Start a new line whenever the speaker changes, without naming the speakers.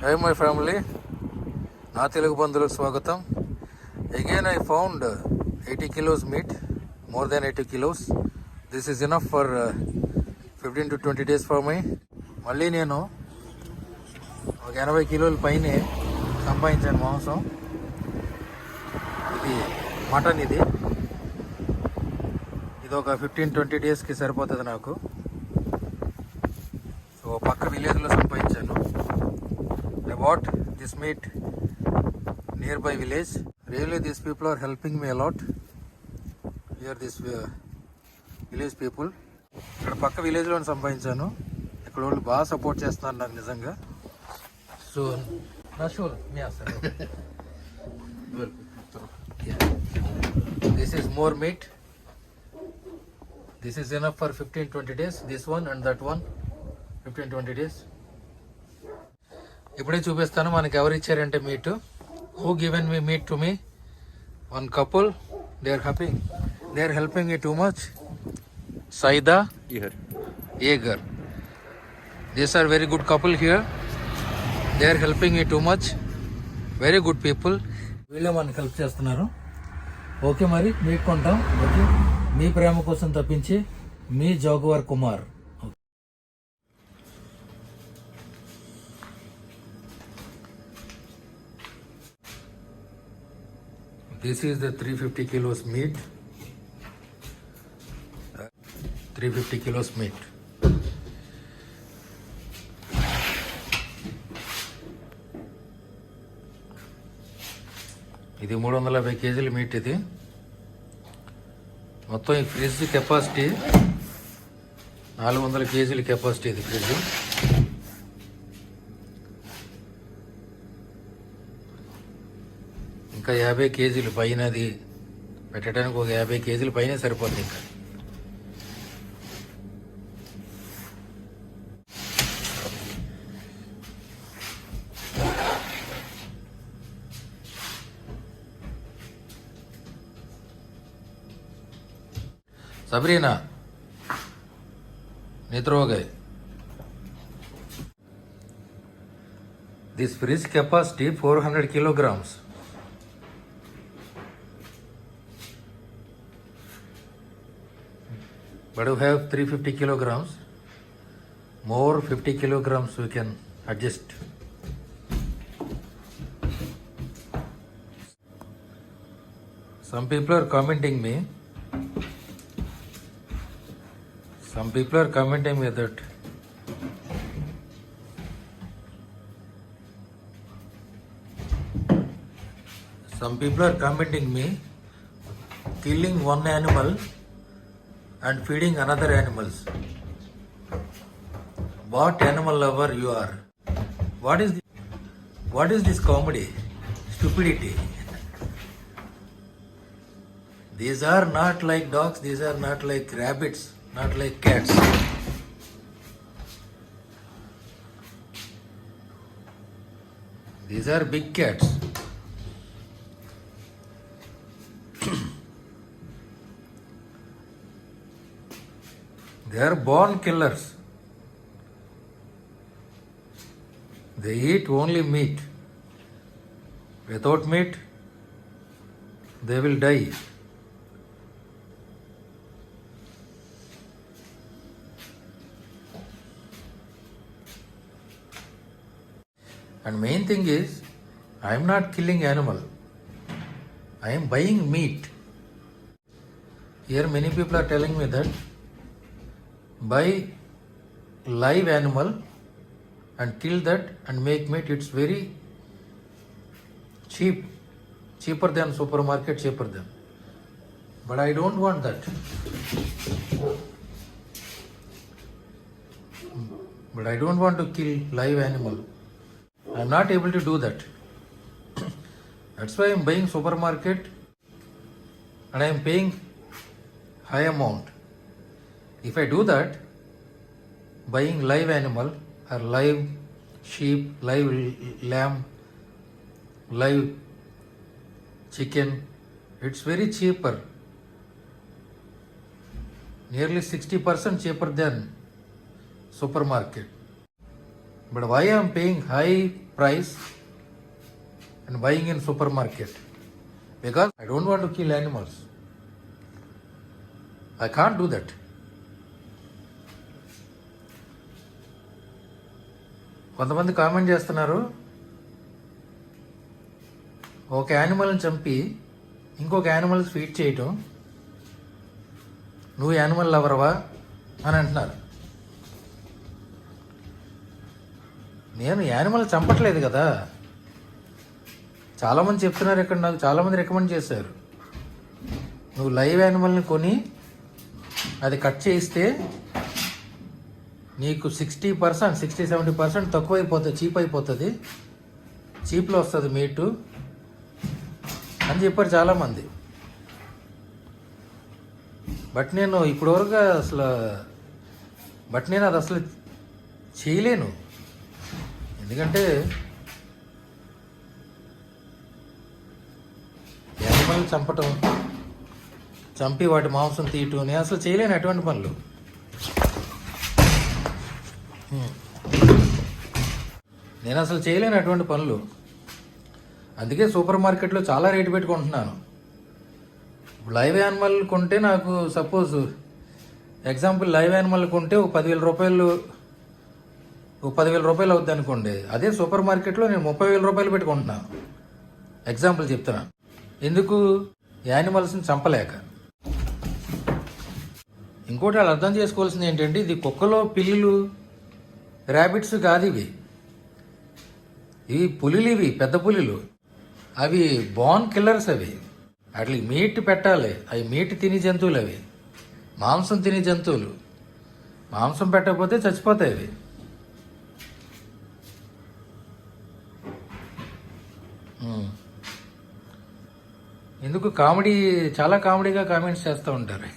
Hi my family, నా తెలుగు బంధువులకు స్వాగతం. Again I found 80 kilos meat, more than 80 kilos. This is enough for 15 to 20 days for me. మళ్ళీ నేను ఒక 80 కిలోల పైనే సంపాదించాను మాంసం. ఇది మటన్, ఇది ఒక 15-20 డేస్కి సరిపోతుంది నాకు. సో పక్క విలేజ్లో సంపాదించాను. I bought this meat nearby village. Really these people are helping me a lot. Here this village people. ఇక్కడ పక్క విలేజ్లో సంపాదించాను. ఇక్కడ వాళ్ళు బాగా సపోర్ట్ చేస్తున్నారు నాకు నిజంగా. సో నషూర్ మీ అసలు this is more meat. This is enough for 15-20 days. This one and that one 15-20 days. ఇప్పుడే చూపిస్తాను మనకి ఎవరు ఇచ్చారంటే meat. Who given me meat to me? One couple. They are helping me too much. సైదా ఏగర్. These are very good couple here. They are helping me too much. Very good people. వీళ్ళే మనకి help చేస్తున్నారు. Okay, మరి meet కొంటాం. Okay, మీ ప్రేమ కోసం తప్పించి మీ జోగువర్ Kumar. This is the 350 kilos meat. 350 kilos meat. ఇది 350 కేజీల మీట్. ఇది మొత్తం ఈ ఫ్రిడ్జ్ కెపాసిటీ 400 కేజీల కెపాసిటీ. ఇది ఫ్రిడ్జ్. ఇంకా 50 కేజీలు పైన అది పెట్టడానికి ఒక 50 కేజీల పైన సరిపోద్ది. ఇంకా సబ్రీనా నిద్ర हो गए. This fridge capacity 400 kilograms. But you have 350 kilograms. More 50 kilograms we can adjust. Some people are commenting me. That killing one animal and feeding another animals. What animal lover you are? What is this comedy? Stupidity. These are not like dogs, these are not like rabbits, not like cats. These are big cats. They are born killers. They eat only meat. Without meat, they will die. And main thing is, I am not killing animal. I am buying meat. Here many people are telling me that buy live animal and kill that and make meat. It's very cheaper than supermarket, cheaper than. But I don't want that. But I don't want to kill live animal. I'm not able to do that. That's why I'm buying supermarket and I'm paying high amount. If I do that, buying live animal or live sheep, live lamb, live chicken, it's very cheaper. Nearly 60% cheaper than supermarket. But why I am paying high price and buying in supermarket because I don't want to kill animals. I can't do that. కొంతమంది comment చేస్తున్నారు, ఒక యానిమల్ని చంపి ఇంకొక animals feed చేయటం నువ్వు animal లవర్వా అని అంటున్నారు. నేను యానిమల్ చంపట్లేదు కదా. చాలామంది చెప్తున్నారు, ఇక్కడ నాకు చాలామంది రికమెండ్ చేశారు, నువ్వు లైవ్ యానిమల్ని కొని అది కట్ చేయిస్తే నీకు 60%, 60-70% తక్కువ అయిపోతుంది, చీప్ అయిపోతుంది, చీప్లో వస్తుంది మీటు అని చెప్పారు చాలామంది. బట్ నేను ఇప్పటివరకు నేను అది అసలు చేయలేను. ఎందుకంటే యానిమల్ చంపటం, చంపి వాటి మాంసం తీయటం నేను అసలు చేయలేను అటువంటి పనులు. నేను అసలు చేయలేను అటువంటి పనులు. అందుకే సూపర్ మార్కెట్లో చాలా రేటు పెట్టుకుంటున్నాను. లైవ్ యానిమల్ కొంటే నాకు సపోజ్ ఎగ్జాంపుల్ లైవ్ యానిమల్ కొంటే ఒక 10,000 రూపాయలు అవుద్ది అనుకోండి. అదే సూపర్ మార్కెట్లో నేను 30,000 రూపాయలు పెట్టుకుంటున్నాను. ఎగ్జాంపుల్ చెప్తున్నా. ఎందుకు? యానిమల్స్ని చంపలేక. ఇంకోటి వాళ్ళు అర్థం చేసుకోవాల్సింది ఏంటంటే, ఇది కుక్కలో పిల్లులు, ర్యాబిట్స్ కాదు ఇవి పులిలు, ఇవి పెద్ద పులిలు. అవి బాన్ కిల్లర్స్. అవి వాటికి మీట్ పెట్టాలి. అవి మీట్ తిని జంతువులు, అవి మాంసం తిని జంతువులు. మాంసం పెట్టకపోతే చచ్చిపోతాయి అవి. ఎందుకు చాలా కామెడీగా కామెంట్స్ చేస్తూ ఉంటారు.